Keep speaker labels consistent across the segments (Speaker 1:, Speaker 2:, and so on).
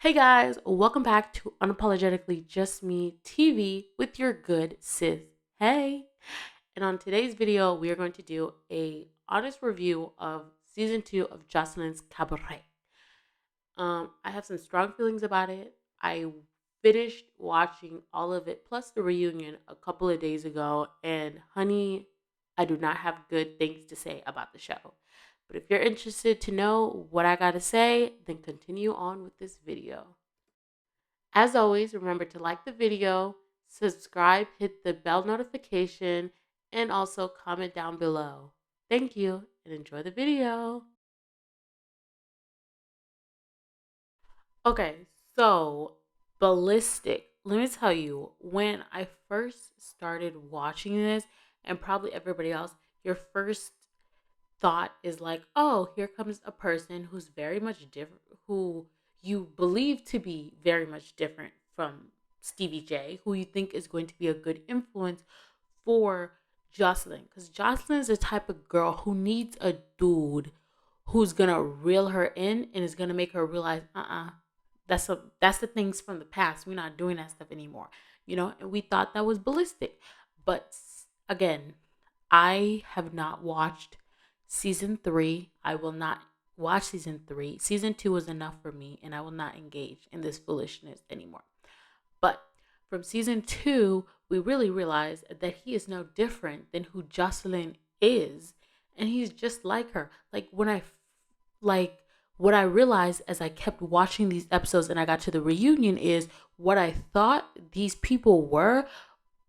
Speaker 1: Hey guys, welcome back to Unapologetically Just Me TV with your good sis. Hey. And on today's video, we are going to do a honest review of season 2 of Joseline's Cabaret. I have some strong feelings about it. I finished watching all of it plus the reunion a couple of days ago, and honey, I do not have good things to say about the show. But if you're interested to know what I gotta say, then continue on with this video. As always, remember to like the video, subscribe, hit the bell notification, and also comment down below. Thank you and enjoy the video. Okay, so ballistic. Let me tell you, when I first started watching this, and probably everybody else, your first thought is like, oh, here comes a person who's very much different, who you believe to be very much different from Stevie J, who you think is going to be a good influence for Joseline. Because Joseline is the type of girl who needs a dude who's gonna reel her in and is gonna make her realize, that's the things from the past. We're not doing that stuff anymore. And we thought that was ballistic. But again, I have not watched season 3. I will not watch season 3. Season 2 was enough for me, and I will not engage in this foolishness anymore. But from season 2, we really realized that he is no different than who Joseline is, and he's just like her. What I realized as I kept watching these episodes and I got to the reunion is what I thought these people were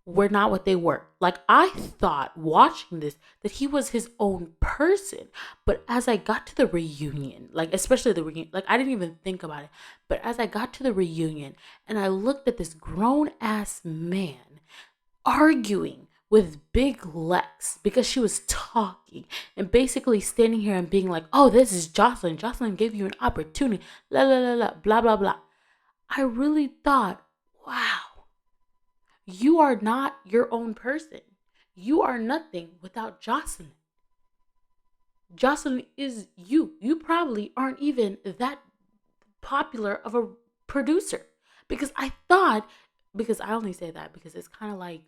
Speaker 1: not what they were. Like, I thought watching this that he was his own person. But as I got to the reunion, like especially the reunion, like I didn't even think about it. But as I got to the reunion and I looked at this grown ass man arguing with Big Lex because she was talking and basically standing here and being like, oh, this is Joseline. Joseline gave you an opportunity. La la la la, blah blah blah. I really thought, wow, you are not your own person. You are nothing without Joseline. Joseline is you. You probably aren't even that popular of a producer. Because I only say that because it's kind of like,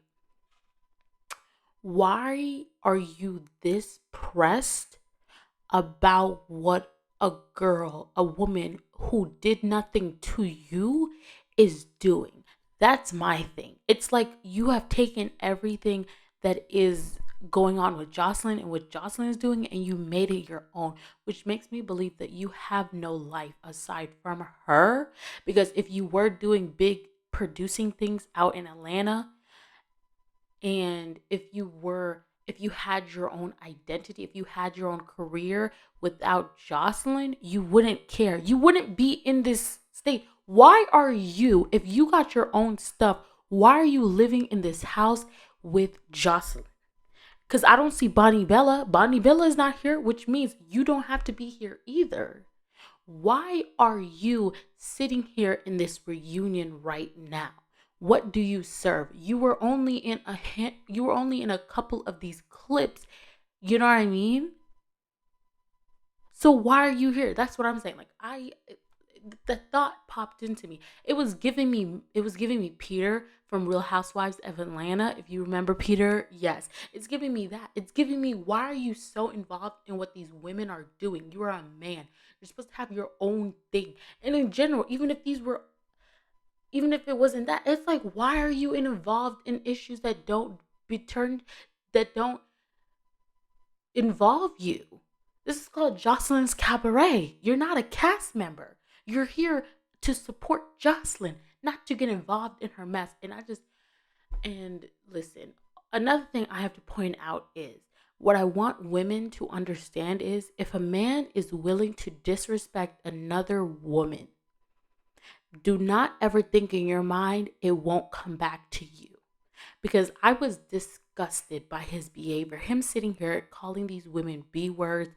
Speaker 1: why are you this pressed about what a woman who did nothing to you is doing? That's my thing. It's like you have taken everything that is going on with Joseline and what Joseline is doing and you made it your own, which makes me believe that you have no life aside from her. Because if you were doing big producing things out in Atlanta, and if you had your own identity, if you had your own career without Joseline, you wouldn't care. You wouldn't be in this state. Why are you, if you got your own stuff, why are you living in this house with Joseline? Because I don't see Bonnie Bella. Bonnie Bella is not here, which means you don't have to be here either. Why are you sitting here in this reunion right now? What do you serve? You were only in a couple of these clips. You know what I mean? So why are you here? That's what I'm saying. The thought popped into me. It was giving me Peter from Real Housewives of Atlanta. If you remember Peter, yes. It's giving me that. It's giving me, why are you so involved in what these women are doing? You are a man. You're supposed to have your own thing. And in general, even if it wasn't that, it's like, why are you involved in issues that don't involve you? This is called Joseline's Cabaret. You're not a cast member. You're here to support Joseline, not to get involved in her mess. And listen, another thing I have to point out is, what I want women to understand is, if a man is willing to disrespect another woman, do not ever think in your mind it won't come back to you. Because I was disgusted by his behavior. Him sitting here calling these women B words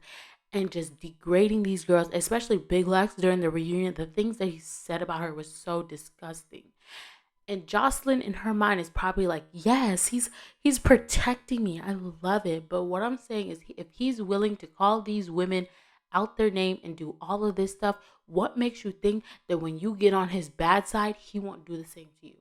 Speaker 1: and just degrading these girls, especially Big Lex during the reunion. The things that he said about her was so disgusting. And Joseline in her mind is probably like, yes, he's protecting me. I love it. But what I'm saying is, if he's willing to call these women out their name and do all of this stuff, what makes you think that when you get on his bad side, he won't do the same to you?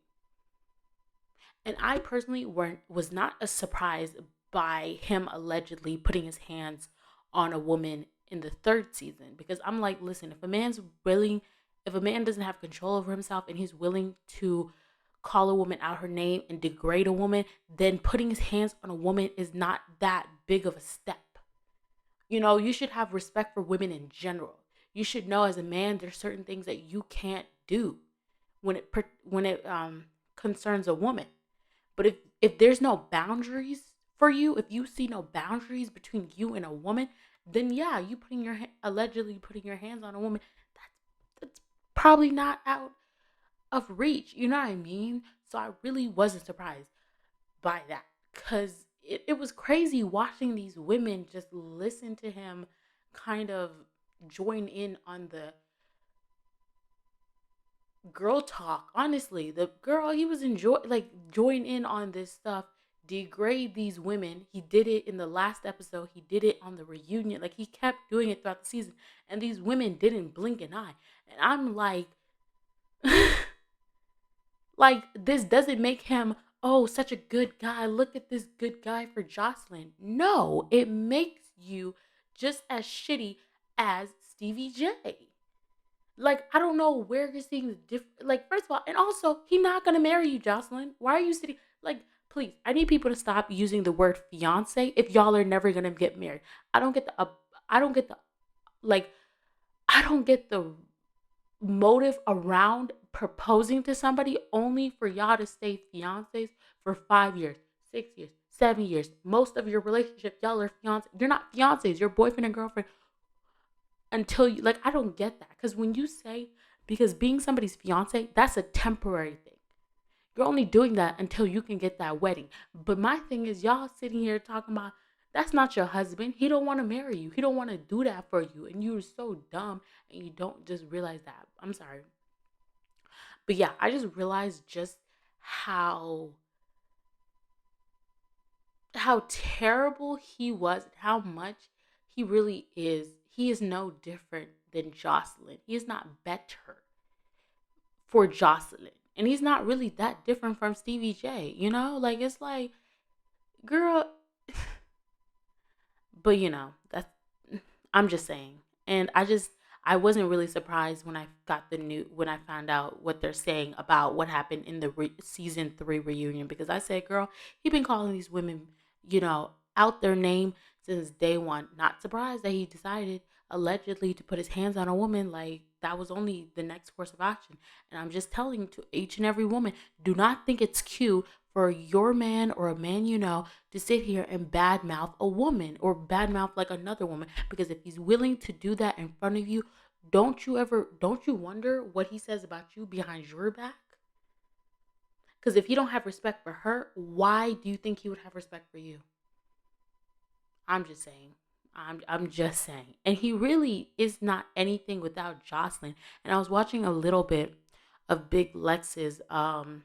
Speaker 1: And I personally was not as surprised by him allegedly putting his hands on a woman in the third season, because I'm like, listen, if a man doesn't have control over himself and he's willing to call a woman out her name and degrade a woman, then putting his hands on a woman is not that big of a step. You should have respect for women in general. You should know as a man there's certain things that you can't do when it concerns a woman. But if there's no boundaries for you, if you see no boundaries between you and a woman, then yeah, you allegedly putting your hands on a woman, that's probably not out of reach. You know what I mean? So I really wasn't surprised by that, because it was crazy watching these women just listen to him kind of join in on the girl talk. Honestly, the girl, he was join in on this stuff, degrade these women. He did it in the last episode, he did it on the reunion, like he kept doing it throughout the season, and these women didn't blink an eye. And I'm like, like, this doesn't make him, oh, such a good guy. Look at this good guy for Joseline. No, it makes you just as shitty as Stevie J. Like, I don't know where you're seeing the difference. Like, first of all, and also, he not gonna marry you, Joseline. Why are you sitting? Like, please, I need people to stop using the word fiance if y'all are never gonna get married. I don't get I don't get the, like, I don't get the motive around proposing to somebody only for y'all to stay fiancés for 5 years, 6 years, 7 years. Most of your relationship, y'all are fiancés. You're not fiancés. You're boyfriend and girlfriend until you, like, I don't get that. Because when you say, because being somebody's fiance, that's a temporary thing. You're only doing that until you can get that wedding. But my thing is, y'all sitting here talking about, that's not your husband. He don't want to marry you. He don't want to do that for you. And you're so dumb and you don't just realize that. I'm sorry. But yeah, I just realized just how terrible he was, and how much he really is. He is no different than Joseline. He is not better for Joseline. And he's not really that different from Stevie J, Like, it's like, girl, but that's, I'm just saying. And I wasn't really surprised when when I found out what they're saying about what happened in the season 3 reunion, because I said, girl, he been calling these women, out their name since day one. Not surprised that he decided allegedly to put his hands on a woman. Like, that was only the next course of action. And I'm just telling to each and every woman, do not think it's cute for your man or a man to sit here and badmouth a woman or badmouth like another woman. Because if he's willing to do that in front of you, don't you wonder what he says about you behind your back? Because if he don't have respect for her, why do you think he would have respect for you? I'm just saying. I'm just saying. And he really is not anything without Joseline. And I was watching a little bit of Big Lex's um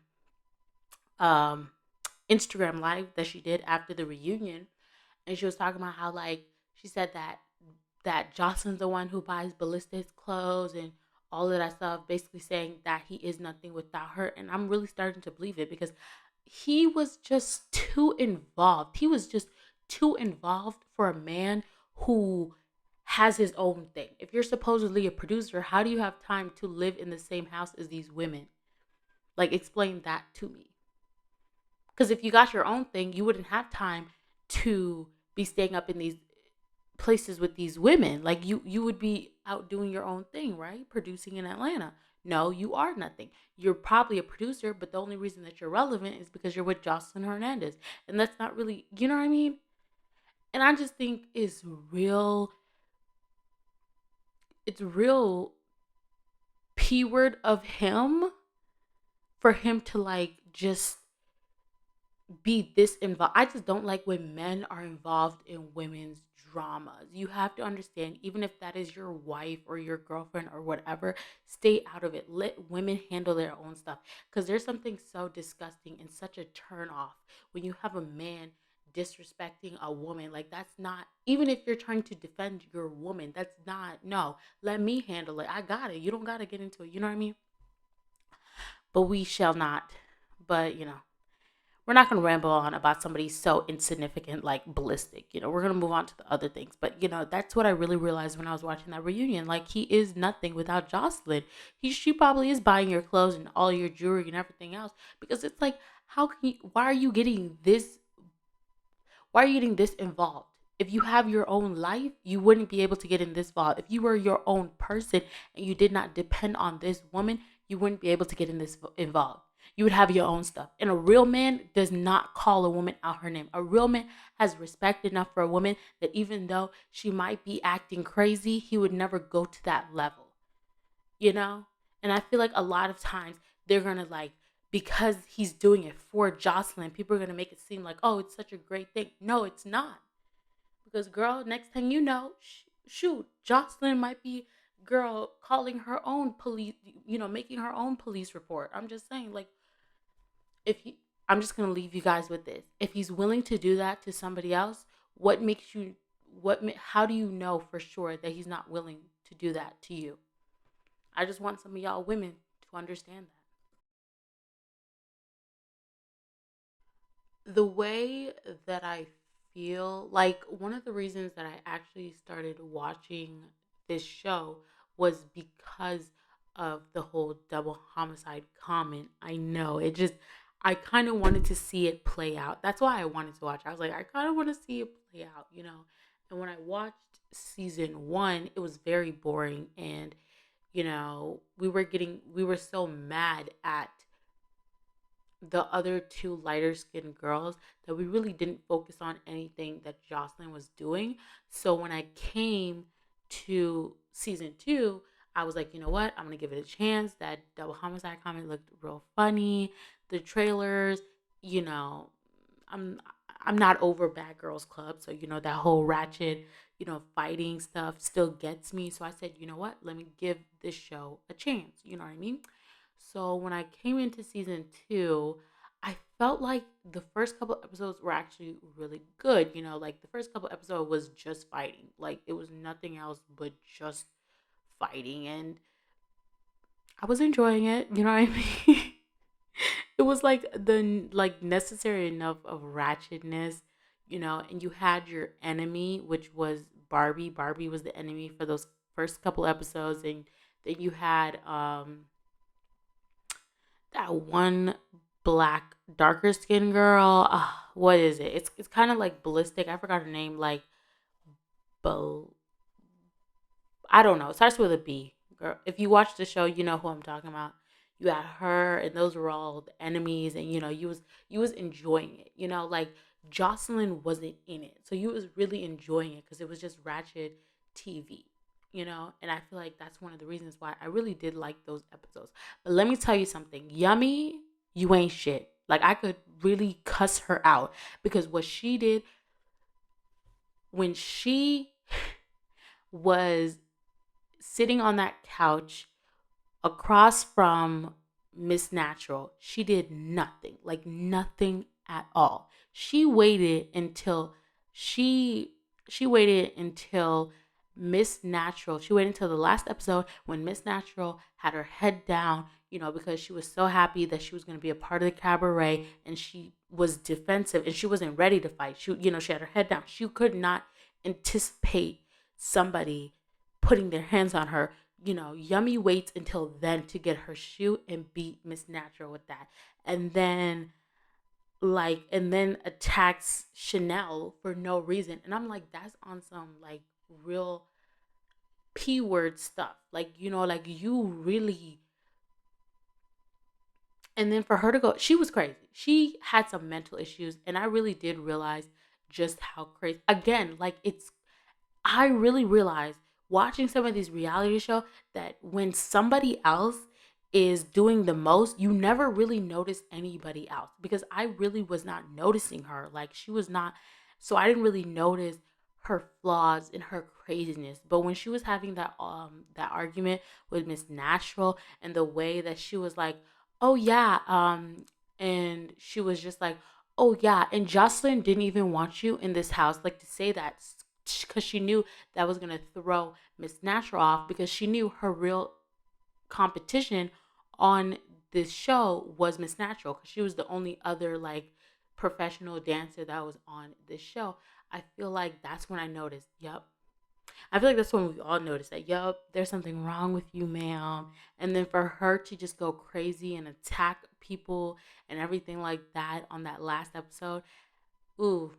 Speaker 1: Instagram live that she did after the reunion, and she was talking about how, like, she said that Joseline's the one who buys Ballista's clothes and all of that stuff, basically saying that he is nothing without her. And I'm really starting to believe it, because he was just too involved. He was just too involved for a man who has his own thing. If you're supposedly a producer, how do you have time to live in the same house as these women? Like, explain that to me. Because if you got your own thing, you wouldn't have time to be staying up in these places with these women. Like, you would be out doing your own thing, right? Producing in Atlanta. No, you are nothing. You're probably a producer, but the only reason that you're relevant is because you're with Joseline Hernandez. And that's not really, you know what I mean? And I just think it's real P word of him for him to, like, just be this involved. I just don't like when men are involved in women's dramas. You have to understand, even if that is your wife or your girlfriend or whatever, stay out of it. Let women handle their own stuff. Because there's something so disgusting and such a turn off when you have a man disrespecting a woman. Like, that's not, even if you're trying to defend your woman, that's not, no, let me handle it. I got it. You don't got to get into it. You know what I mean? But we shall not. But, we're not going to ramble on about somebody so insignificant like ballistic. We're going to move on to the other things. But, that's what I really realized when I was watching that reunion. Like, he is nothing without Jocelyn. She probably is buying your clothes and all your jewelry and everything else, because it's like, why are you getting this? Why are you getting this involved? If you have your own life, you wouldn't be able to get in this involved. If you were your own person and you did not depend on this woman, you wouldn't be able to get in this involved. You would have your own stuff. And a real man does not call a woman out her name. A real man has respect enough for a woman that even though she might be acting crazy, he would never go to that level, you know? And I feel like a lot of times they're gonna like, because he's doing it for Jocelyn, people are gonna make it seem like, oh, it's such a great thing. No, it's not. Because girl, next thing you know, shoot, Jocelyn might be girl calling her own police, making her own police report. I'm just saying, like, if he, I'm just gonna leave you guys with this. If he's willing to do that to somebody else, what makes you, how do you know for sure that he's not willing to do that to you? I just want some of y'all women to understand that. The way that I feel, like, one of the reasons that I actually started watching this show was because of the whole double homicide comment. I know it just, I kind of wanted to see it play out. That's why I wanted to watch. I was like, I kind of want to see it play out. And when I watched season one, it was very boring. And we were so mad at the other two lighter skinned girls that we really didn't focus on anything that Jocelyn was doing. So when I came to season two, I was like, you know what? I'm gonna give it a chance. That double homicide comment looked real funny. The trailers, you know, I'm I'm not over Bad Girls Club, so that whole ratchet, fighting stuff still gets me. So I said, you know what? Let me give this show a chance. You know what I mean? So when I came into season two, I felt like the first couple episodes were actually really good. Like the first couple episodes was just fighting. Like it was nothing else but just fighting, and I was enjoying it. You know what I mean? It was like the like necessary enough of ratchetness, and you had your enemy, which was Barbie. Barbie was the enemy for those first couple episodes, and then you had that one black darker skin girl. What is it? It's kind of like ballistic. I forgot her name. Like, Bal- I don't know. It starts with a B. Girl, if you watch the show, you know who I'm talking about. You had her, and those were all the enemies, and you was enjoying it. Like Jocelyn wasn't in it, so you was really enjoying it because it was just ratchet TV. And I feel like that's one of the reasons why I really did like those episodes. But let me tell you something, Yummy, you ain't shit. Like I could really cuss her out because what she did when she was sitting on that couch across from Miss Natural, she did nothing, like nothing at all. She she waited until she waited until the last episode when Miss Natural had her head down, because she was so happy that she was going to be a part of the cabaret, and she was defensive and she wasn't ready to fight. She had her head down. She could not anticipate somebody putting their hands on her. Yummy waits until then to get her shoe and beat Miss Natural with that. And then attacks Chanel for no reason. And I'm like, that's on some like real P word stuff. Like, like you really. And then for her to go, she was crazy. She had some mental issues. And I really did realize just how crazy. Again, like I really realized watching some of these reality shows that when somebody else is doing the most, you never really notice anybody else, because I really was not noticing her. Like she was not, so I didn't really notice her flaws and her craziness. But when she was having that argument with Miss Natural, and the way that she was like, "Oh yeah," and she was just like, Oh yeah, and Jocelyn didn't even want you in this house, like to say that, because she knew that was gonna throw Miss Natural off, because she knew her real competition on this show was Miss Natural, because she was the only other like professional dancer that was on this show. I feel like that's when I noticed. Yep. I feel like that's when we all noticed that. Yup, there's something wrong with you, ma'am. And then for her to just go crazy and attack people and everything like that on that last episode, ooh,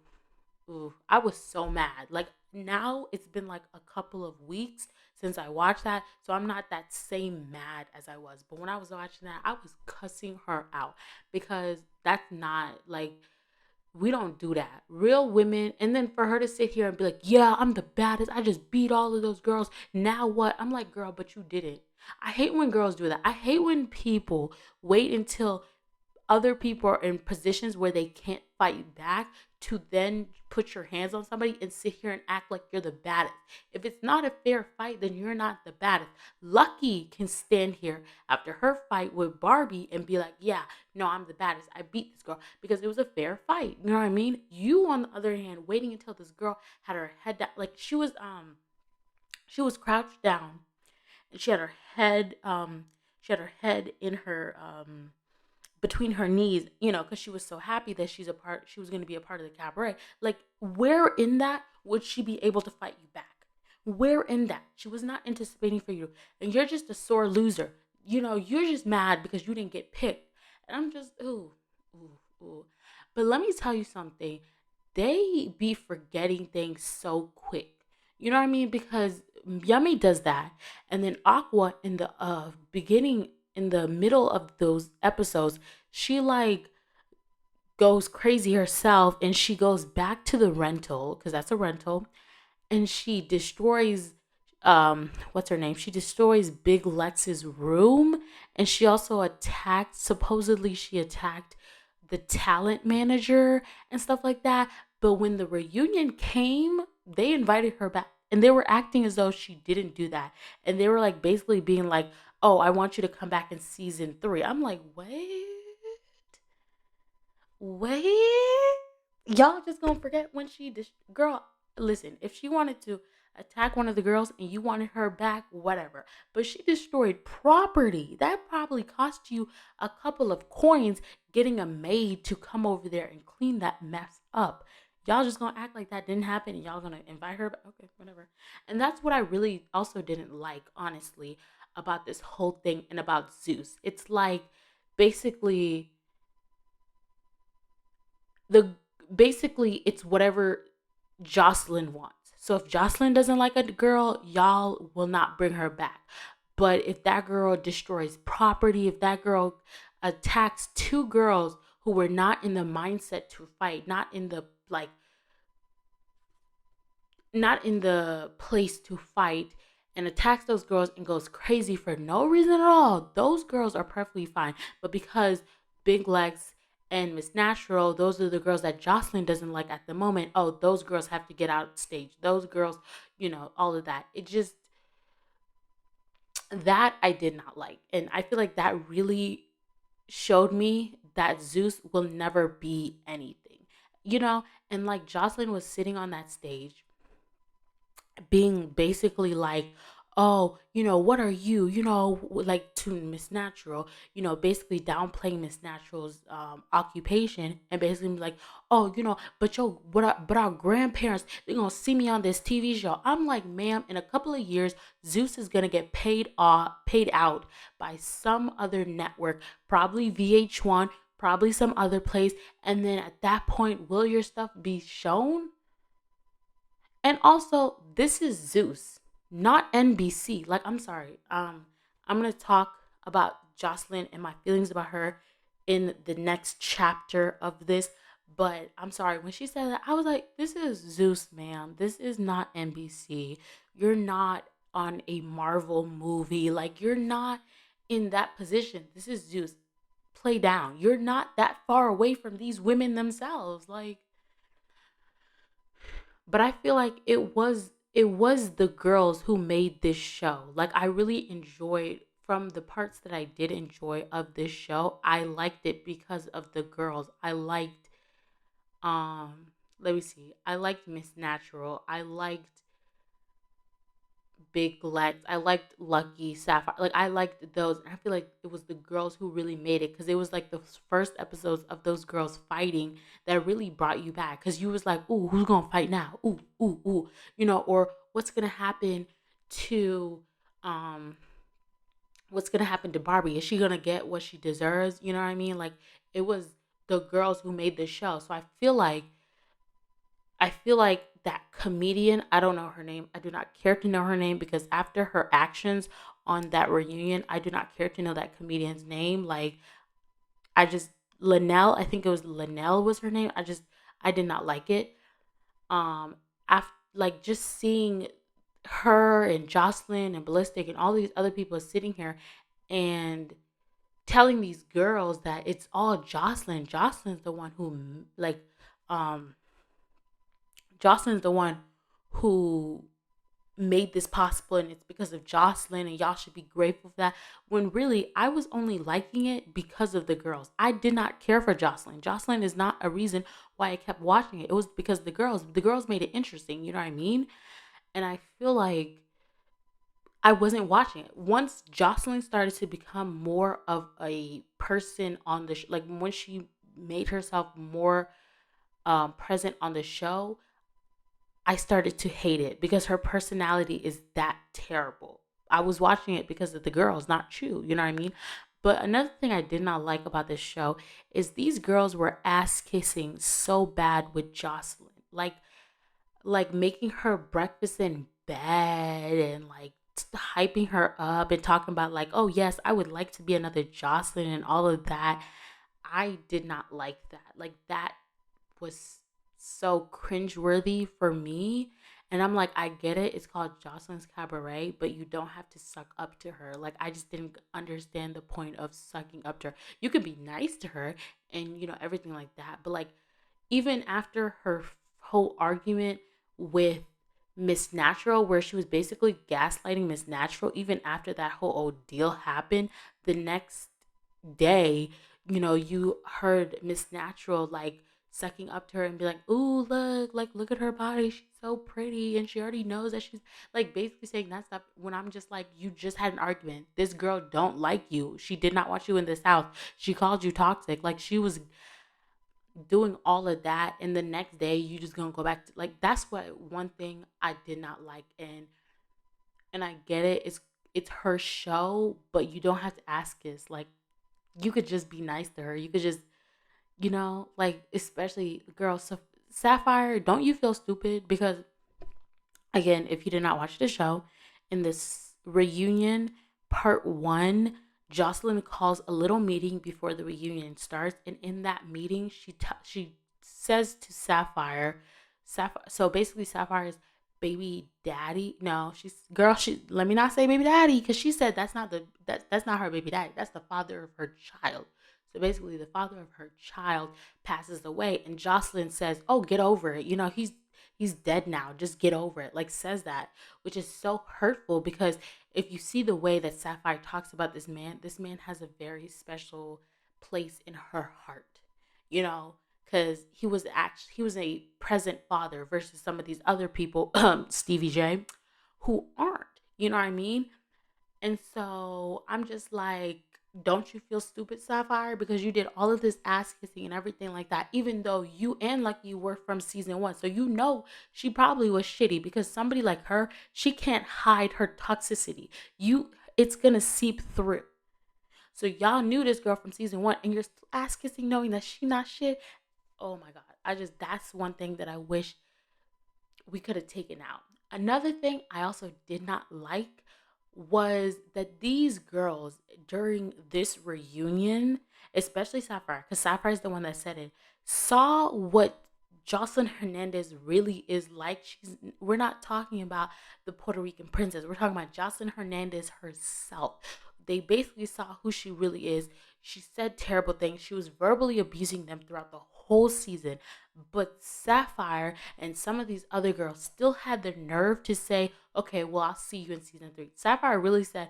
Speaker 1: ooh, I was so mad. Like now it's been like a couple of weeks since I watched that, so I'm not that same mad as I was. But when I was watching that, I was cussing her out, because that's not like, we don't do that. Real women, and then for her to sit here and be like, yeah, I'm the baddest. I just beat all of those girls. Now what? I'm like, girl, but you didn't. I hate when girls do that. I hate when people wait until other people are in positions where they can't fight back to then put your hands on somebody and sit here and act like you're the baddest. If it's not a fair fight, then you're not the baddest. Lucky can stand here after her fight with Barbie and be like, yeah, no, I'm the baddest. I beat this girl because it was a fair fight. You know what I mean? You, on the other hand, waiting until this girl had her head down, like she was crouched down, and she had her head in her between her knees, because she was so happy that she was going to be a part of the cabaret. Like, where in that would she be able to fight you back? Where in that? She was not anticipating for you. And you're just a sore loser. You're just mad because you didn't get picked. And I'm just, ooh, ooh, ooh. But let me tell you something. They be forgetting things so quick. You know what I mean? Because Yummy does that. And then Aqua in the beginning, in the middle of those episodes, she like goes crazy herself, and she goes back to the rental, because that's a rental, and she destroys what's her name? She destroys Big Lex's room, and she also supposedly she attacked the talent manager and stuff like that. But when the reunion came, they invited her back, and they were acting as though she didn't do that. And they were like basically being like, "Oh, I want you to come back in season 3." I'm like, "Wait. Wait, y'all just gonna forget when girl, listen, if she wanted to attack one of the girls and you wanted her back, whatever. But she destroyed property. That probably cost you a couple of coins, getting a maid to come over there and clean that mess up. Y'all just gonna act like that didn't happen, and y'all gonna invite her back. Okay, whatever. And that's what I really also didn't like, honestly, about this whole thing and about Zeus. It's like, basically, the basically it's whatever Jocelyn wants. So if Jocelyn doesn't like a girl, y'all will not bring her back. But if that girl destroys property, if that girl attacks two girls who were not in the mindset to fight, not in the place to fight, and attacks those girls and goes crazy for no reason at all, those girls are perfectly fine. But because Big Legs and Miss Natural, those are the girls that Jocelyn doesn't like at the moment, oh, those girls have to get out stage. Those girls, all of that. It just, that I did not like. And I feel like that really showed me that Zeus will never be anything, and like Jocelyn was sitting on that stage being basically like, oh, what are you, like to Miss Natural, basically downplaying Miss Natural's occupation, and basically be like, oh, but our grandparents, they're gonna see me on this TV show. I'm like, ma'am, in a couple of years, Zeus is gonna get paid out by some other network, probably VH1, probably some other place, and then at that point, will your stuff be shown? And also, this is Zeus, not NBC. Like, I'm sorry. I'm gonna talk about Jocelyn and my feelings about her in the next chapter of this. But I'm sorry, when she said that, I was like, this is Zeus, man. This is not NBC. You're not on a Marvel movie. Like, you're not in that position. This is Zeus. Play down. You're not that far away from these women themselves. Like, but I feel like it was the girls who made this show. Like, I really enjoyed, from the parts that I did enjoy of this show, I liked it because of the girls. I liked Um, Let me see. I liked Miss Natural. I liked Big Legs. I liked Lucky Sapphire. Like I liked those. And I feel like it was the girls who really made it because it was like the first episodes of those girls fighting that really brought you back. Because you was like, ooh, who's gonna fight now? Ooh, ooh, ooh. Or what's gonna happen to um what's gonna happen to Barbie? Is she gonna get what she deserves? You know what I mean? Like it was the girls who made the show. So I feel like that comedian, I don't know her name. I do not care to know her name because after her actions on that reunion, I do not care to know that comedian's name. Like I just Linnell, I think it was Linnell was her name. I did not like it. After like just seeing her and Jocelyn and Ballistic and all these other people sitting here and telling these girls that it's all Jocelyn. Jocelyn's the one who um Jocelyn's the one who made this possible and it's because of Jocelyn and y'all should be grateful for that. When really I was only liking it because of the girls. I did not care for Jocelyn. Jocelyn is not a reason why I kept watching it. It was because the girls made it interesting, you know what I mean? And I feel like I wasn't watching it. Once Jocelyn started to become more of a person on the like when she made herself more present on the show, I started to hate it because her personality is that terrible. I was watching it because of the girls, not you. You know what I mean? But another thing I did not like about this show is these girls were ass kissing so bad with Jocelyn. Like making her breakfast in bed and like hyping her up and talking about like, oh yes, I would like to be another Jocelyn and all of that. I did not like that. Like that was so cringeworthy for me. And I'm like, I get it. It's called Jocelyn's Cabaret, but you don't have to suck up to her. Like, I just didn't understand the point of sucking up to her. You could be nice to her and, everything like that. But, like, even after her whole argument with Miss Natural, where she was basically gaslighting Miss Natural, even after that whole ordeal happened, the next day, you heard Miss Natural like sucking up to her and be like, "Ooh, look at her body. She's so pretty, and she already knows that she's like basically saying that stuff." When I'm just like, you just had an argument. This girl don't like you. She did not want you in this house. She called you toxic. Like she was doing all of that, and the next day you just gonna go back to like that's what one thing I did not like, and I get it. It's her show, but you don't have to ask us like you could just be nice to her. You could just, like, especially girls. So, Sapphire, don't you feel stupid? Because, again, if you did not watch the show, in this reunion part one, Jocelyn calls a little meeting before the reunion starts. And in that meeting, she says to Sapphire, so basically, Sapphire's baby daddy. No, let me not say baby daddy because she said that's not her baby daddy. That's the father of her child. So basically, the father of her child passes away, and Jocelyn says, "Oh, get over it. He's dead now. Just get over it." Like says that, which is so hurtful because if you see the way that Sapphire talks about this man has a very special place in her heart. You know, because he was a present father versus some of these other people, Stevie J, who aren't. You know what I mean? And so I'm just like, don't you feel stupid, Sapphire? Because you did all of this ass kissing and everything like that, even though you and Lucky were from season one. So she probably was shitty because somebody like her, she can't hide her toxicity. It's gonna seep through. So y'all knew this girl from season one and you're still ass kissing knowing that she not shit. Oh my god. That's one thing that I wish we could have taken out. Another thing I also did not like was that these girls during this reunion, especially Sapphire, because Sapphire is the one that said it, saw what Jocelyn Hernandez really is like. We're not talking about the Puerto Rican princess. We're talking about Jocelyn Hernandez herself. They basically saw who she really is. She said terrible things. She was verbally abusing them throughout the whole season. But Sapphire and some of these other girls still had the nerve to say, okay, well, I'll see you in season three. Sapphire really said,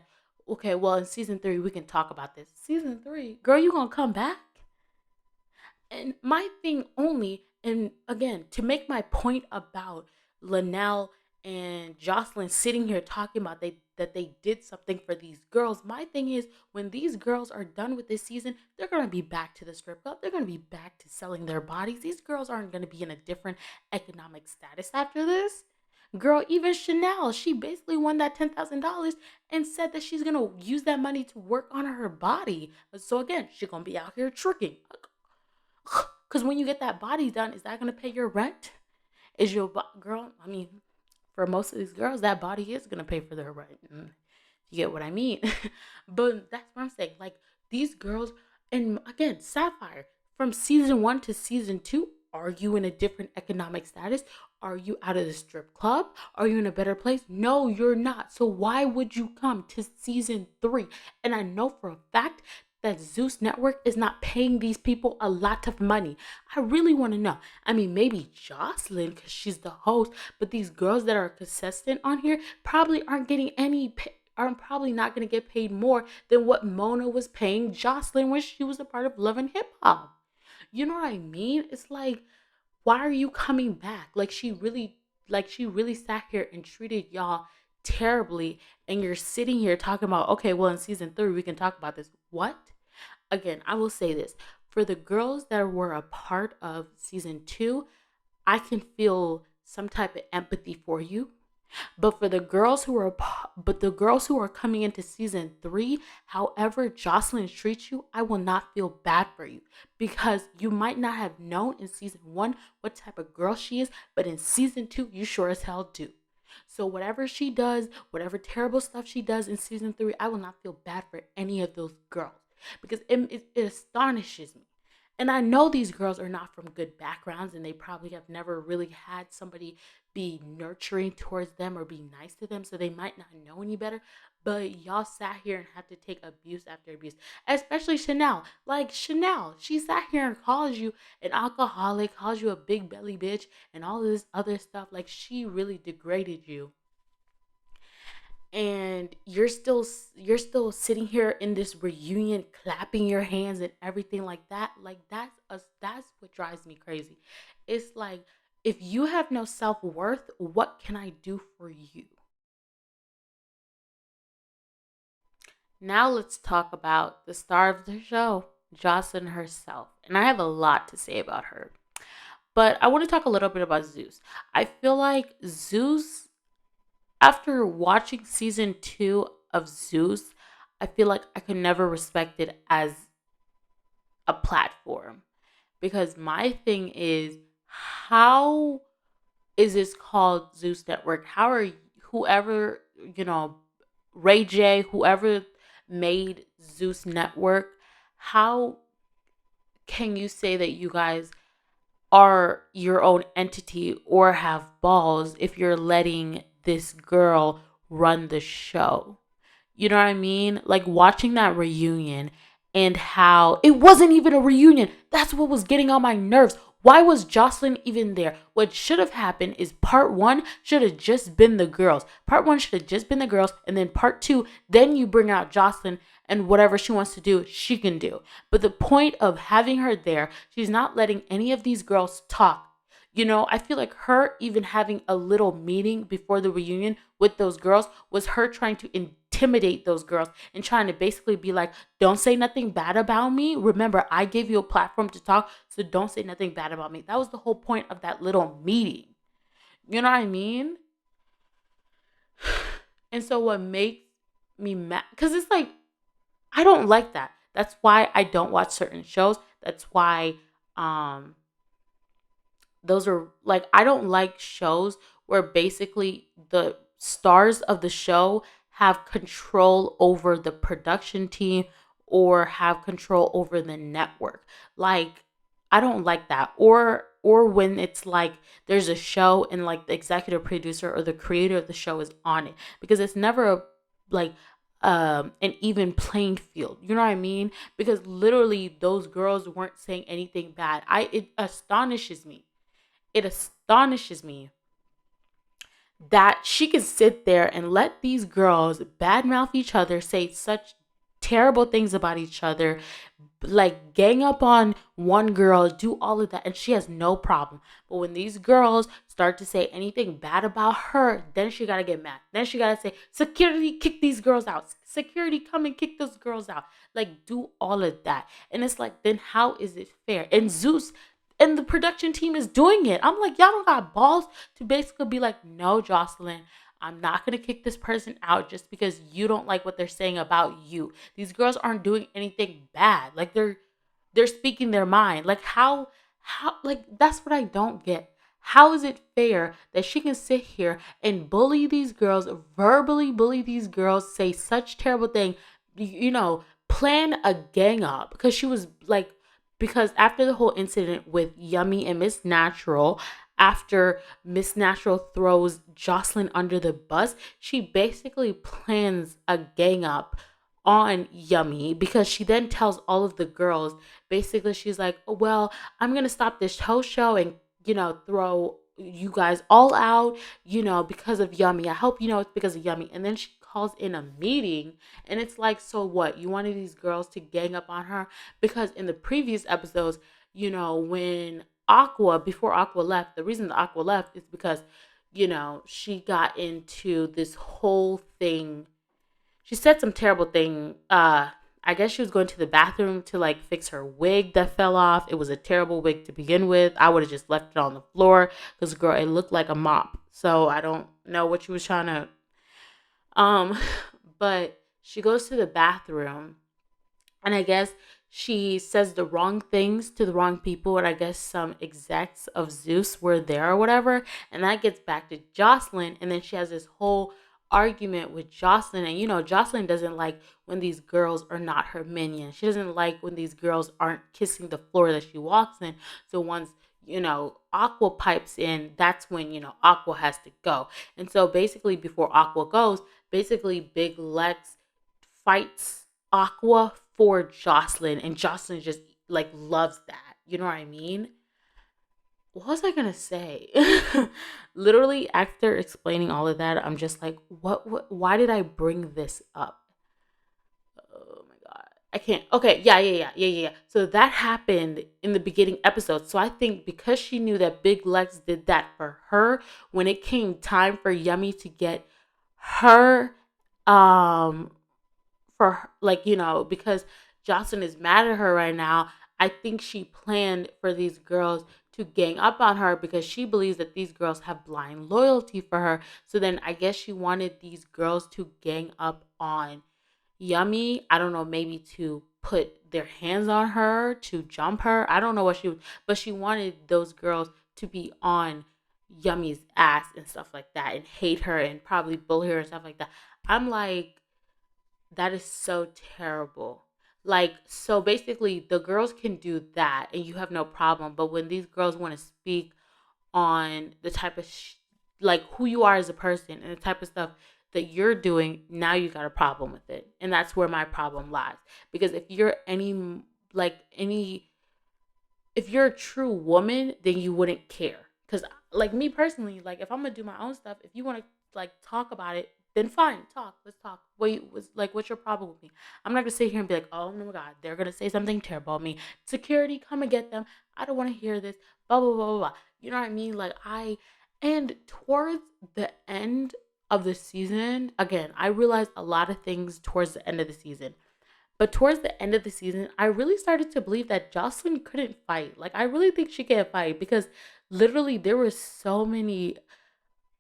Speaker 1: okay, well, in season three, we can talk about this. Season three, girl, you gonna come back? And my thing only And again, to make my point about Linnell and Jocelyn sitting here talking about that they did something for these girls, my thing is when these girls are done with this season, they're gonna be back to the strip club. They're gonna be back to selling their bodies. These girls aren't gonna be in a different economic status after this. Girl, even Chanel, she basically won that $10,000 and said that she's gonna use that money to work on her body. So again, she's gonna be out here tricking. Because when you get that body done, is that gonna pay your rent? Is your girl? I mean, for most of these girls, that body is gonna pay for their rent. You get what I mean? But that's what I'm saying. Like these girls, and again, Sapphire from season 1 to season 2. Are you in a different economic status? Are you out of the strip club? Are you in a better place? No, you're not. So why would you come to season 3? And I know for a fact that Zeus Network is not paying these people a lot of money. I really want to know. I mean, maybe Jocelyn, because she's the host, but these girls that are consistent on here probably aren't getting any are probably not going to get paid more than what Mona was paying Jocelyn when she was a part of Love and Hip Hop. You know what I mean? It's like, why are you coming back? Like she really sat here and treated y'all terribly, and you're sitting here talking about, okay, well, in season 3 we can talk about this. What? Again, I will say this. For the girls that were a part of season 2, I can feel some type of empathy for you. But for the girls who are coming into season 3, however Jocelyn treats you, I will not feel bad for you because you might not have known in season 1 what type of girl she is, but in season 2 you sure as hell do. So whatever she does, whatever terrible stuff she does in season 3, I will not feel bad for any of those girls because it astonishes me. And I know these girls are not from good backgrounds and they probably have never really had somebody be nurturing towards them or be nice to them. So they might not know any better. But y'all sat here and had to take abuse after abuse. Especially Chanel. Like Chanel, she sat here and calls you an alcoholic, calls you a big belly bitch, and all this other stuff. Like she really degraded you, and you're still sitting here in this reunion clapping your hands and everything like that. Like that's what drives me crazy. It's like, if you have no self-worth, what can I do for you? Now let's talk about the star of the show, Jocelyn herself. And I have a lot to say about her, but I want to talk a little bit about Zeus. I feel like Zeus, after watching season 2 of Zeus, I feel like I could never respect it as a platform, because my thing is, how is this called Zeus Network? How are whoever, you know, Ray J, whoever made Zeus Network, how can you say that you guys are your own entity or have balls if you're letting this girl run the show? You know what I mean? Like watching that reunion and how it wasn't even a reunion. That's what was getting on my nerves. Why was Jocelyn even there? What should have happened is part 1 should have just been the girls. Part 1 should have just been the girls. And then part 2, then you bring out Jocelyn and whatever she wants to do, she can do. But the point of having her there, she's not letting any of these girls talk. You know, I feel like her even having a little meeting before the reunion with those girls was her trying to intimidate those girls and trying to basically be like, don't say nothing bad about me. Remember, I gave you a platform to talk, so don't say nothing bad about me. That was the whole point of that little meeting. You know what I mean? And so what makes me mad, because it's like, I don't like that. That's why I don't watch certain shows. That's why um those are like, I don't like shows where basically the stars of the show have control over the production team or have control over the network. Like, I don't like that. Or when it's like there's a show and like the executive producer or the creator of the show is on it, because it's never like an even playing field. You know what I mean? Because literally those girls weren't saying anything bad. It astonishes me that she can sit there and let these girls badmouth each other, say such terrible things about each other, like gang up on one girl, do all of that, and she has no problem. But when these girls start to say anything bad about her, then she gotta get mad. Then she gotta say, security, kick these girls out. Security, come and kick those girls out. Like, do all of that. And it's like, then how is it fair? And Zeus and the production team is doing it. I'm like, y'all don't got balls to basically be like, no, Joseline, I'm not going to kick this person out just because you don't like what they're saying about you. These girls aren't doing anything bad. Like, they're speaking their mind. Like, how like, that's what I don't get. How is it fair that she can sit here and bully these girls, verbally bully these girls, say such terrible thing, plan a gang up? Because she was like, because after the whole incident with Yummy and Miss Natural, after Miss Natural throws Joseline under the bus, she basically plans a gang up on Yummy, because she then tells all of the girls, basically, she's like, oh, well, I'm going to stop this whole show and, throw you guys all out, because of Yummy. I hope you know it's because of Yummy. And then she calls in a meeting, and it's like, so what? You wanted these girls to gang up on her? Because in the previous episodes, when before Aqua left, the reason that Aqua left is because, she got into this whole thing. She said some terrible thing. I guess she was going to the bathroom to like fix her wig that fell off. It was a terrible wig to begin with. I would have just left it on the floor because, girl, it looked like a mop. So I don't know what she was trying to. But she goes to the bathroom, and I guess she says the wrong things to the wrong people, and I guess some execs of Zeus were there or whatever, and that gets back to Joseline, and then she has this whole argument with Joseline, and Joseline doesn't like when these girls are not her minions. She doesn't like when these girls aren't kissing the floor that she walks in. So once Aqua pipes in, that's when Aqua has to go. And so basically before Aqua goes, basically Big Lex fights Aqua for Joseline, and Joseline just like loves that. You know what I mean? What was I gonna say? Literally, after explaining all of that, I'm just like, what? Why did I bring this up? Oh my god, I can't. Okay, yeah. So that happened in the beginning episode. So I think because she knew that Big Lex did that for her, when it came time for Yummy to get her, for like because Jocelyn is mad at her right now, I think she planned for these girls to gang up on her because she believes that these girls have blind loyalty for her. So then I guess she wanted these girls to gang up on Yummy. I don't know, maybe to put their hands on her, to jump her. I don't know what but she wanted those girls to be on Yummy's ass and stuff like that, and hate her and probably bully her and stuff like that. I'm like, that is so terrible. Like, so basically, the girls can do that and you have no problem. But when these girls want to speak on the type of, like, who you are as a person and the type of stuff that you're doing, now you got a problem with it. And that's where my problem lies. Because if you're if you're a true woman, then you wouldn't care. Because, like, me personally, like, if I'm going to do my own stuff, if you want to, like, talk about it, then fine, talk. Let's talk. What's your problem with me? I'm not going to sit here and be like, oh, my God, they're going to say something terrible about me. Security, come and get them. I don't want to hear this. Blah, blah, blah, blah, blah. You know what I mean? And towards the end of the season, again, I realized a lot of things towards the end of the season. But towards the end of the season, I really started to believe that Jocelyn couldn't fight. Like, I really think she can't fight because literally there were so many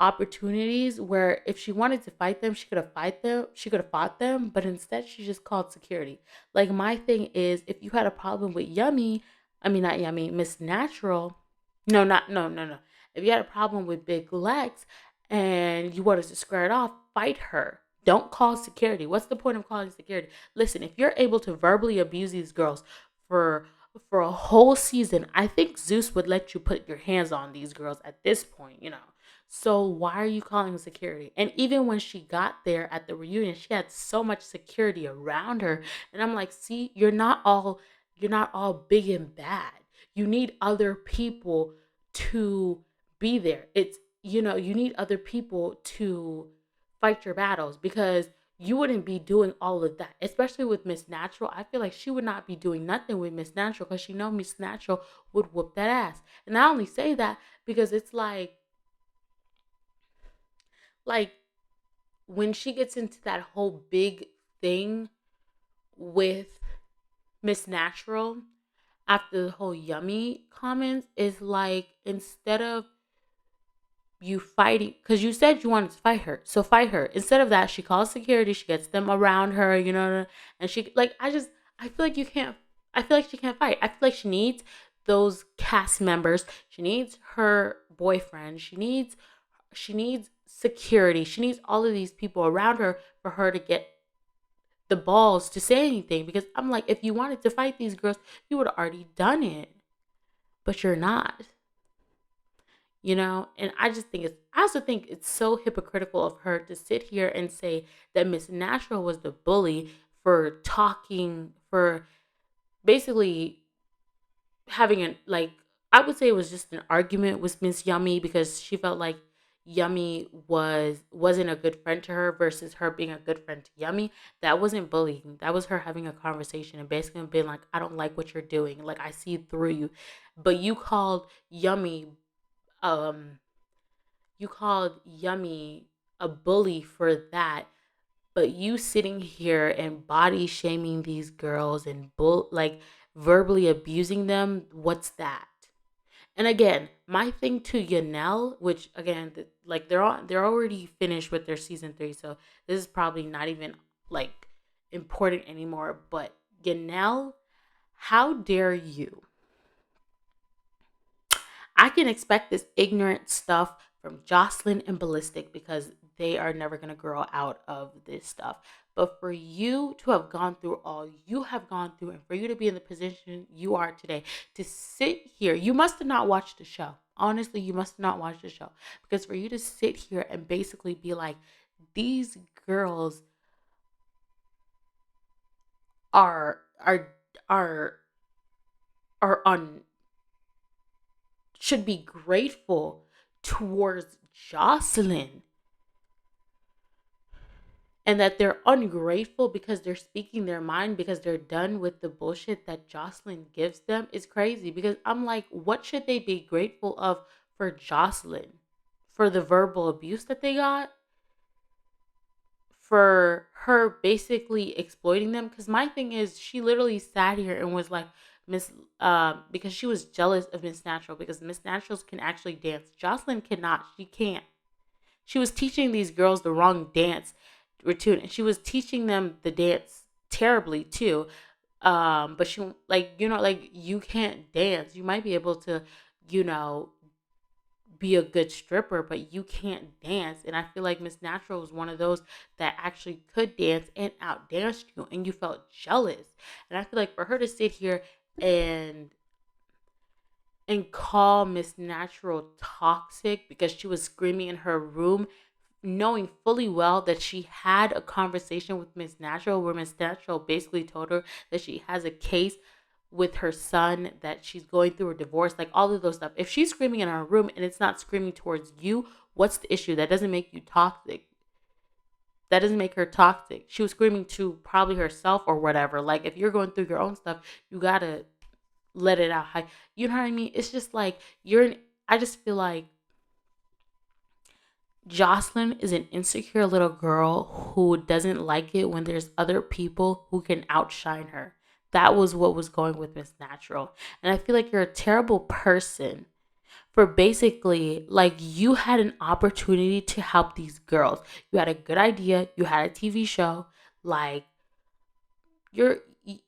Speaker 1: opportunities where if she wanted to fight them, she could have fought them, but instead she just called security. Like, my thing is, if you had a problem with not Yummy, Miss Natural, no. If you had a problem with Big Lex and you wanted to square it off, fight her. Don't call security. What's the point of calling security? Listen, if you're able to verbally abuse these girls for a whole season, I think Zeus would let you put your hands on these girls at this point. So why are you calling security? And even when she got there at the reunion, she had so much security around her. And I'm like, see, you're not all big and bad. You need other people to be there. You need other people to fight your battles because you wouldn't be doing all of that. Especially with Miss Natural. I feel like she would not be doing nothing with Miss Natural because she know Miss Natural would whoop that ass. And I only say that because it's like when she gets into that whole big thing with Miss Natural after the whole yummy comments, is like, instead of you fighting, because you said you wanted to fight her, so fight her. Instead of that, she calls security, she gets them around her, and she, like, I feel like you can't, I feel like she can't fight. I feel like she needs those cast members, she needs her boyfriend, she needs security, she needs all of these people around her for her to get the balls to say anything. Because I'm like, if you wanted to fight these girls, you would have already done it, but you're not. And I also think it's so hypocritical of her to sit here and say that Miss Natural was the bully for talking, for basically having an, like, I would say it was just an argument with Miss Yummy, because she felt like Yummy wasn't a good friend to her versus her being a good friend to Yummy. That wasn't bullying. That was her having a conversation and basically being like, I don't like what you're doing. Like, I see through you. But um you called Yummy a bully for that, but you sitting here and body shaming these girls and like verbally abusing them, what's that? And again, my thing to Yanel, which again, like, they're already finished with their season 3, so this is probably not even like important anymore. But Yanel, how dare you? I can expect this ignorant stuff from Joseline and Ballistic because they are never going to grow out of this stuff. But for you to have gone through all you have gone through, and for you to be in the position you are today, to sit here, you must have not watched the show. Honestly, you must not watch the show, because for you to sit here and basically be like, these girls are are are are on should be grateful towards Joseline, and that they're ungrateful because they're speaking their mind because they're done with the bullshit that Joseline gives them, is crazy. Because I'm like, what should they be grateful of for Joseline? For the verbal abuse that they got? For her basically exploiting them? Because my thing is, she literally sat here and was like, because she was jealous of Miss Natural, because Miss Naturals can actually dance. Joseline cannot. She can't. She was teaching these girls the wrong dance routine, and she was teaching them the dance terribly too. But she, like, like, you can't dance. You might be able to, you know, be a good stripper, but you can't dance. And I feel like Miss Natural was one of those that actually could dance and outdanced you, and you felt jealous. And I feel like for her to sit here and call Miss Natural toxic because she was screaming in her room, knowing fully well that she had a conversation with Miss Natural where Miss Natural basically told her that she has a case with her son, that she's going through a divorce, like all of those stuff. If she's screaming in her room and it's not screaming towards you, what's the issue? That doesn't make you toxic. That doesn't make her toxic. She was screaming to probably herself or whatever. Like, if you're going through your own stuff, you gotta let it out. You know what I mean? It's just like I just feel like Joseline is an insecure little girl who doesn't like it when there's other people who can outshine her. That was what was going with Miss Natural. And I feel like you're a terrible person for basically, like, you had an opportunity to help these girls. You had a good idea. You had a TV show. Like, you're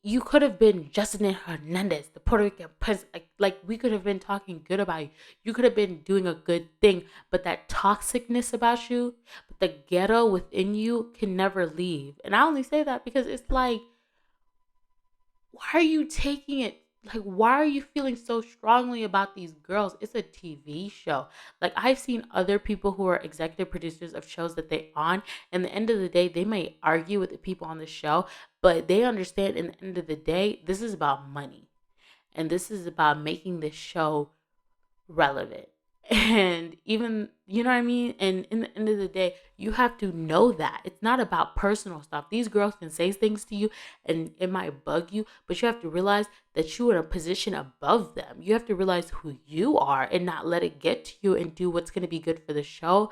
Speaker 1: you could have been Justin Hernandez, the Puerto Rican president. Like, we could have been talking good about you. You could have been doing a good thing, but that toxicness about you, but the ghetto within you can never leave. And I only say that because it's like, why are you taking it? Like, why are you feeling so strongly about these girls? It's a TV show. Like, I've seen other people who are executive producers of shows that they on, and the end of the day, they may argue with the people on the show, but they understand in the end of the day, this is about money. And this is about making this show relevant. And even, you know what I mean? And in the end of the day, you have to know that it's not about personal stuff. These girls can say things to you and it might bug you, but you have to realize that you are in a position above them. You have to realize who you are and not let it get to you and do what's going to be good for the show.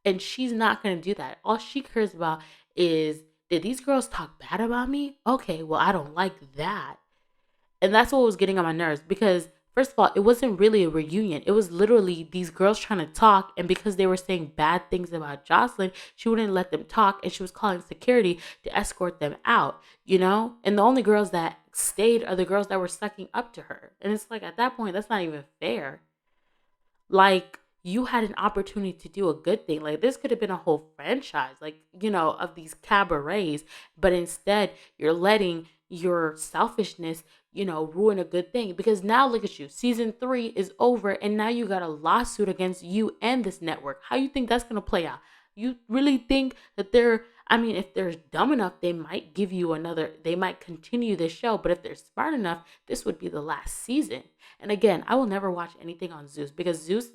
Speaker 1: And she's not going to do that. All she cares about is, did these girls talk bad about me? Okay, well, I don't like that. And that's what was getting on my nerves because, first of all, it wasn't really a reunion. It was literally these girls trying to talk. And because they were saying bad things about Joseline, she wouldn't let them talk. And she was calling security to escort them out, you know? And the only girls that stayed are the girls that were sucking up to her. And it's like, at that point, that's not even fair. Like, you had an opportunity to do a good thing. Like, this could have been a whole franchise, like, you know, of these cabarets, but instead you're letting your selfishness, you know, ruin a good thing. Because now look at you, season 3 is over and now you got a lawsuit against you and this network. How you think that's going to play out? You really think that they're, I mean, if they're dumb enough, they might give you another, they might continue this show, but if they're smart enough, this would be the last season. And again, I will never watch anything on Zeus because Zeus,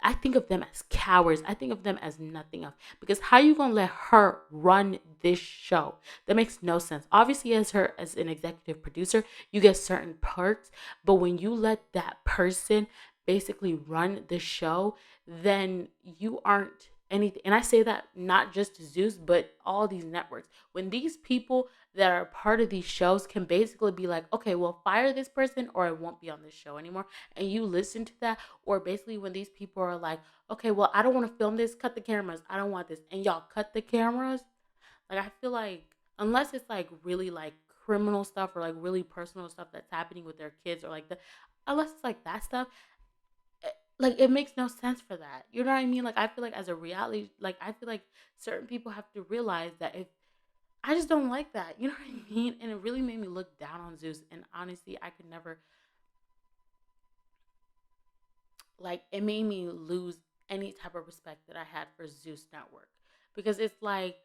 Speaker 1: I think of them as cowards. I think of them as nothing else. Because how you gonna let her run this show? That makes no sense. Obviously, as her as an executive producer, you get certain perks, but when you let that person basically run the show, then you aren't anything. And I say that not just to Zeus, but all these networks. When these people that are part of these shows can basically be like, okay, well, fire this person or I won't be on this show anymore. And you listen to that. Or basically when these people are like, okay, well, I don't want to film this, cut the cameras. I don't want this. And y'all cut the cameras. Like, I feel like, unless it's like really like criminal stuff or like really personal stuff that's happening with their kids or like the, unless it's like that stuff, like it makes no sense for that. You know what I mean? Like, I feel like as a reality, like I feel like certain people have to realize that if I just don't like that. You know what I mean? And it really made me look down on Zeus. And honestly, I could never, like, it made me lose any type of respect that I had for Zeus Network. Because it's like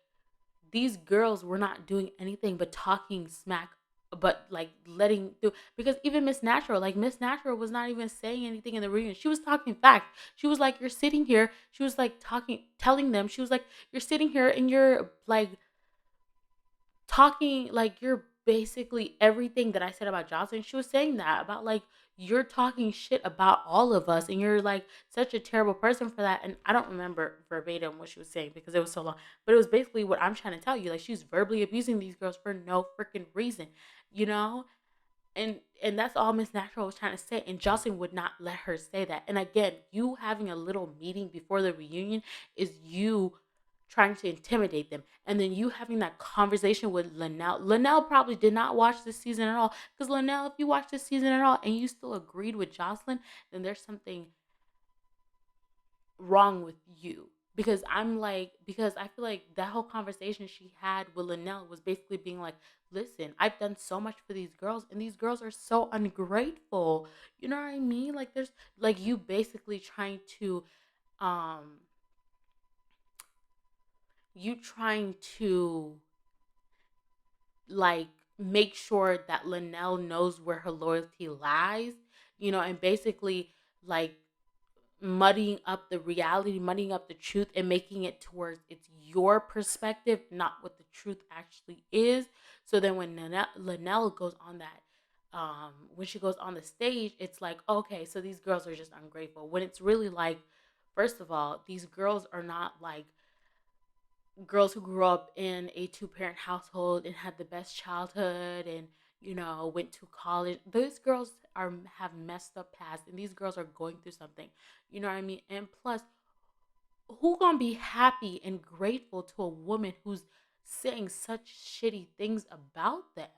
Speaker 1: these girls were not doing anything but talking smack, but like letting through. Because even Miss Natural, like, Miss Natural was not even saying anything in the reunion. She was talking facts. She was like, you're sitting here. She was like talking, telling them, she was like, you're sitting here and you're like, talking like you're basically everything that I said about Jocelyn. She was saying that about like you're talking shit about all of us and you're like such a terrible person for that. And I don't remember verbatim what she was saying because it was so long. But it was basically what I'm trying to tell you. Like, she's verbally abusing these girls for no freaking reason, you know? And that's all Miss Natural was trying to say. And Jocelyn would not let her say that. And again, you having a little meeting before the reunion is you trying to intimidate them. And then you having that conversation with Linnell. Linnell probably did not watch this season at all. Because Linnell, if you watch this season at all and you still agreed with Jocelyn, then there's something wrong with you. Because I'm like, because I feel like that whole conversation she had with Linnell was basically being like, listen, I've done so much for these girls, and these girls are so ungrateful. You know what I mean? Like, there's like you basically trying to um you trying to like make sure that Linnell knows where her loyalty lies, you know, and basically like muddying up the reality, muddying up the truth, and making it towards it's your perspective, not what the truth actually is. So then when Linnell goes on that, when she goes on the stage, it's like, okay, so these girls are just ungrateful. When it's really like, first of all, these girls are not like girls who grew up in a two-parent household and had the best childhood and, you know, went to college. Those girls are have messed up past, and these girls are going through something. You know what I mean? And plus, who gonna be happy and grateful to a woman who's saying such shitty things about them?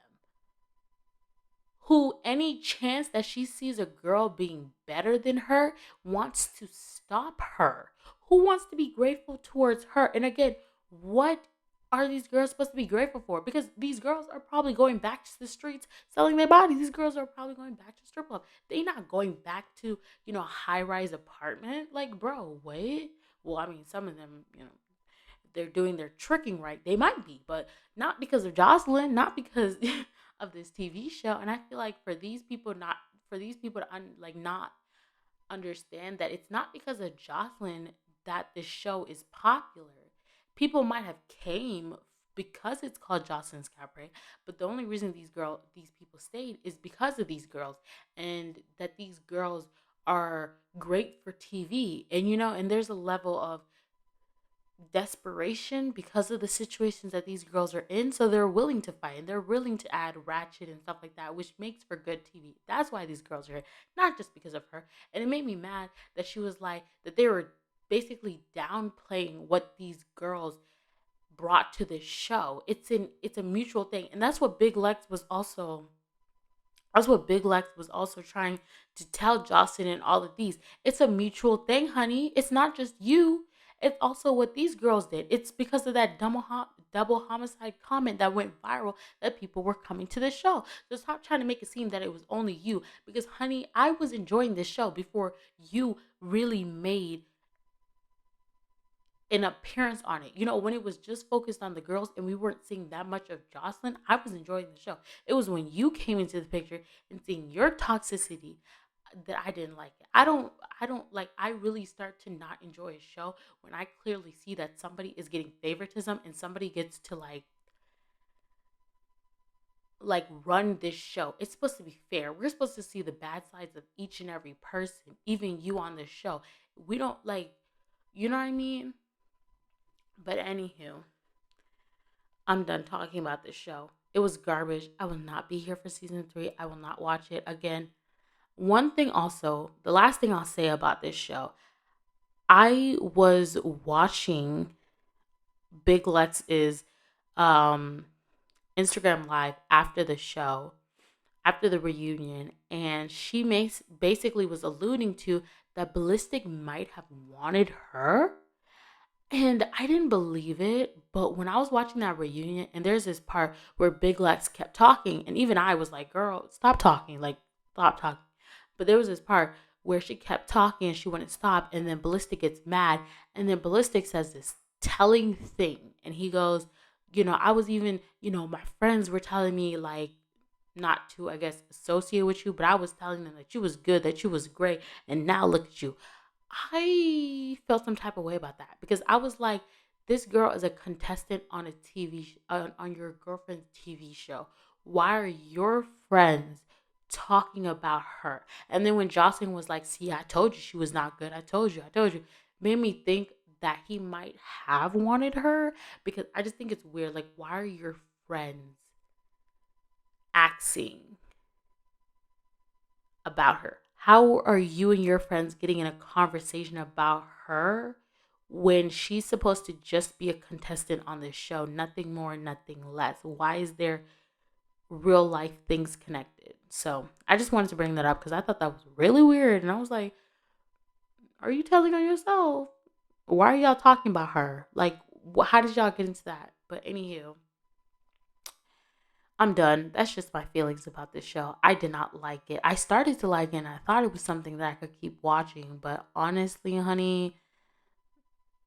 Speaker 1: Who, any chance that she sees a girl being better than her, wants to stop her? Who wants to be grateful towards her? And again, what are these girls supposed to be grateful for? Because these girls are probably going back to the streets selling their bodies. These girls are probably going back to strip club. They're not going back to, you know, a high rise apartment. Like, bro, what? Well, I mean, some of them, you know, they're doing their tricking right. They might be, but not because of Jocelyn, not because of this TV show. And I feel like for these people not, for these people to like not understand that it's not because of Jocelyn that the show is popular. People might have came because it's called Jocelyn's Cabaret, but the only reason these people stayed is because of these girls, and that these girls are great for TV. And and there's a level of desperation because of the situations that these girls are in, so they're willing to fight and they're willing to add ratchet and stuff like that, which makes for good TV. That's why these girls are here, not just because of her. And it made me mad that she was like that they were basically downplaying what these girls brought to this show. It's a mutual thing, and that's what Big Lex was also trying to tell Jocelyn and all of these. It's a mutual thing, honey. It's not just you. It's also what these girls did. It's because of that double homicide comment that went viral that people were coming to the show. So stop trying to make it seem that it was only you. Because, honey, I was enjoying this show before you really made an appearance on it. When it was just focused on the girls and we weren't seeing that much of Jocelyn, I was enjoying the show. It was when you came into the picture and seeing your toxicity that I didn't like it. I really start to not enjoy a show when I clearly see that somebody is getting favoritism and somebody gets to run this show. It's supposed to be fair. We're supposed to see the bad sides of each and every person, even you on this show. We don't you know what I mean? But anywho, I'm done talking about this show. It was garbage. I will not be here for season 3. I will not watch it again. One thing also, the last thing I'll say about this show, I was watching Big Lex's um, Instagram live after the show, after the reunion, and she basically was alluding to that Ballistic might have wanted her. And I didn't believe it, but when I was watching that reunion, and there's this part where Big Lex kept talking, and even I was like, girl, stop talking, stop talking. But there was this part where she kept talking and she wouldn't stop, and then Ballistic gets mad, and then Ballistic says this telling thing, and he goes, I was even, my friends were telling me, not to, I guess, associate with you, but I was telling them that you was good, that you was great, and now look at you. I felt some type of way about that because I was like, this girl is a contestant on a on your girlfriend's TV show. Why are your friends talking about her? And then when Jocelyn was like, see, I told you she was not good. I told you, made me think that he might have wanted her, because I just think it's weird. Like, why are your friends axing about her? How are you and your friends getting in a conversation about her when she's supposed to just be a contestant on this show? Nothing more, nothing less. Why is there real life things connected? So I just wanted to bring that up because I thought that was really weird. And I was like, are you telling on yourself? Why are y'all talking about her? How did y'all get into that? But anywho, I'm done. That's just my feelings about this show. I did not like it. I started to like it and I thought it was something that I could keep watching, but honestly, honey,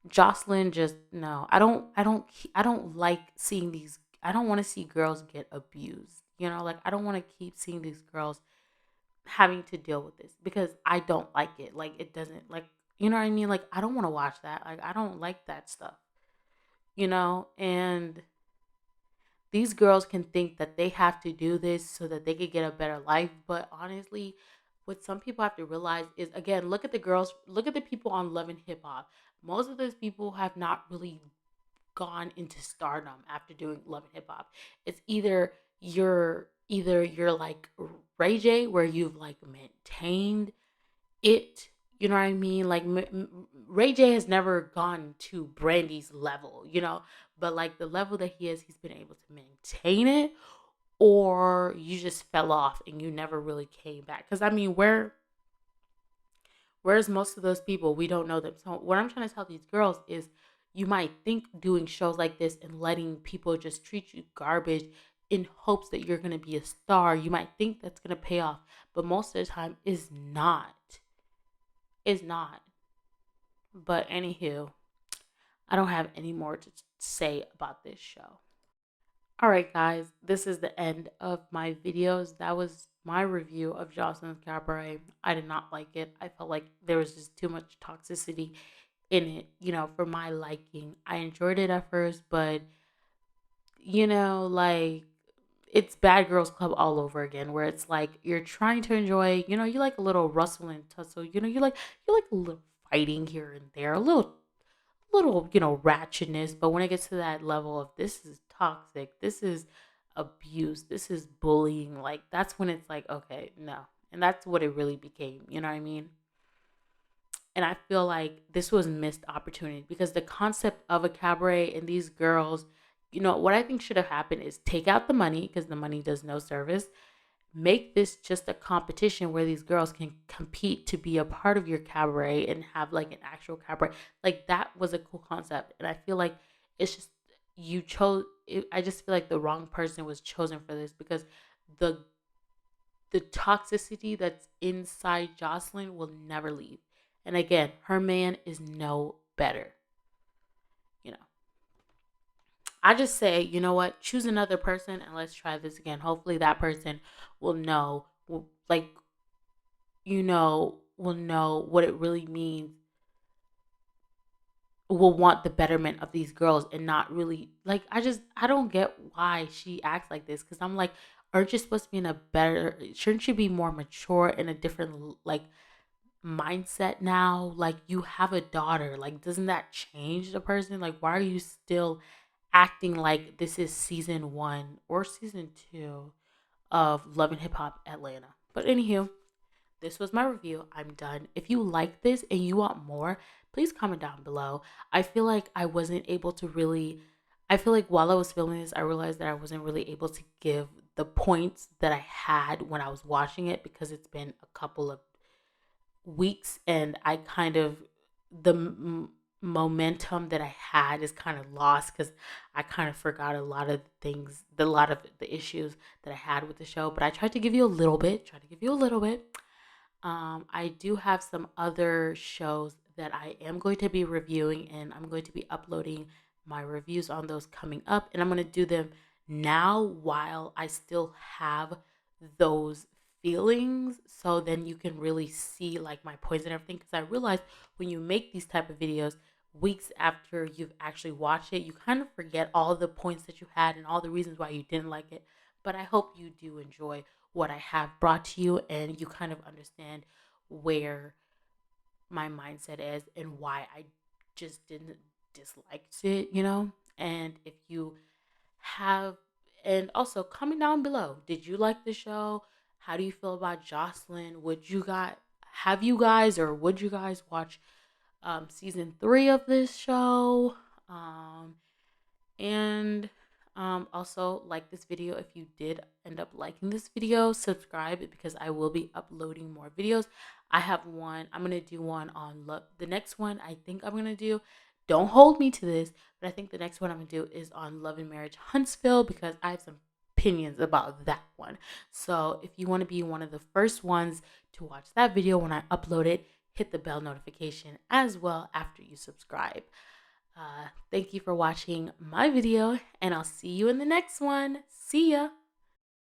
Speaker 1: Jocelyn just no. I don't like seeing these. I don't want to see girls get abused. I don't want to keep seeing these girls having to deal with this because I don't like it. Like it doesn't you know what I mean? Like I don't want to watch that. Like I don't like that stuff. And these girls can think that they have to do this so that they could get a better life. But honestly, what some people have to realize is, again, look at the people on Love and Hip Hop. Most of those people have not really gone into stardom after doing Love and Hip Hop. It's either you're like Ray J, where you've maintained it. You know what I mean? Ray J has never gone to Brandy's level, but the level that he is, he's been able to maintain it, or you just fell off and you never really came back. Because I mean, where's most of those people? We don't know them. So what I'm trying to tell these girls is, you might think doing shows like this and letting people just treat you garbage in hopes that you're gonna be a star, you might think that's gonna pay off, but most of the time is not. Is not. But anywho, I don't have any more to say about this show. All right, guys, this is the end of my videos. That was my review of Joseline's Cabaret. I did not like it. I felt like there was just too much toxicity in it, for my liking. I enjoyed it at first, but like it's Bad Girls Club all over again, where it's like you're trying to enjoy, you like a little rustle and tussle, you like a little fighting here and there, a little, ratchetness. But when it gets to that level of this is toxic, this is abuse, this is bullying, like that's when it's like, okay, no. And that's what it really became, you know what I mean? And I feel like this was missed opportunity because the concept of a cabaret and these girls, what I think should have happened is take out the money because the money does no service. Make this just a competition where these girls can compete to be a part of your cabaret and have like an actual cabaret. Like that was a cool concept. And I feel like it's just you chose it, I just feel like the wrong person was chosen for this because the the toxicity that's inside Joseline will never leave. And again, her man is no better. You know, I just say, you know what? Choose another person and let's try this again. Hopefully, that person will know, will know what it really means, will want the betterment of these girls and not really like I don't get why she acts like this because I'm like, aren't you supposed to be in a better, shouldn't you be more mature in a different like mindset now? Like you have a daughter, like doesn't that change the person? Like why are you still acting like this is season 1 or season 2 of Love and Hip Hop Atlanta? But anywho, this was my review. I'm done. If you like this and you want more, please comment down below. I feel like I wasn't able to really, I feel like while I was filming this, I realized that I wasn't really able to give the points that I had when I was watching it because it's been a couple of weeks and I kind of, the momentum that I had is kind of lost because I kind of forgot a lot of things, a lot of the issues that I had with the show. But I tried to give you a little bit, I do have some other shows that I am going to be reviewing, and I'm going to be uploading my reviews on those coming up. And I'm going to do them now while I still have those feelings. So then you can really see like my points and everything. Because I realized when you make these type of videos, weeks after you've actually watched it, you kind of forget all the points that you had and all the reasons why you didn't like it. But I hope you do enjoy what I have brought to you and you kind of understand where my mindset is and why I just didn't dislike it. And if you have, and also comment down below, did you like the show? How do you feel about Joseline? Have you guys, or would you guys watch season 3 of this show? And also like this video. If you did end up liking this video, subscribe because I will be uploading more videos. I have one, I'm gonna do one on love. The next one I think I'm gonna do, don't hold me to this, but I think the next one I'm gonna do is on Love and Marriage Huntsville because I have some opinions about that one. So if you want to be one of the first ones to watch that video when I upload it, hit the bell notification as well after you subscribe. Thank you for watching my video, and I'll see you in the next one. See ya!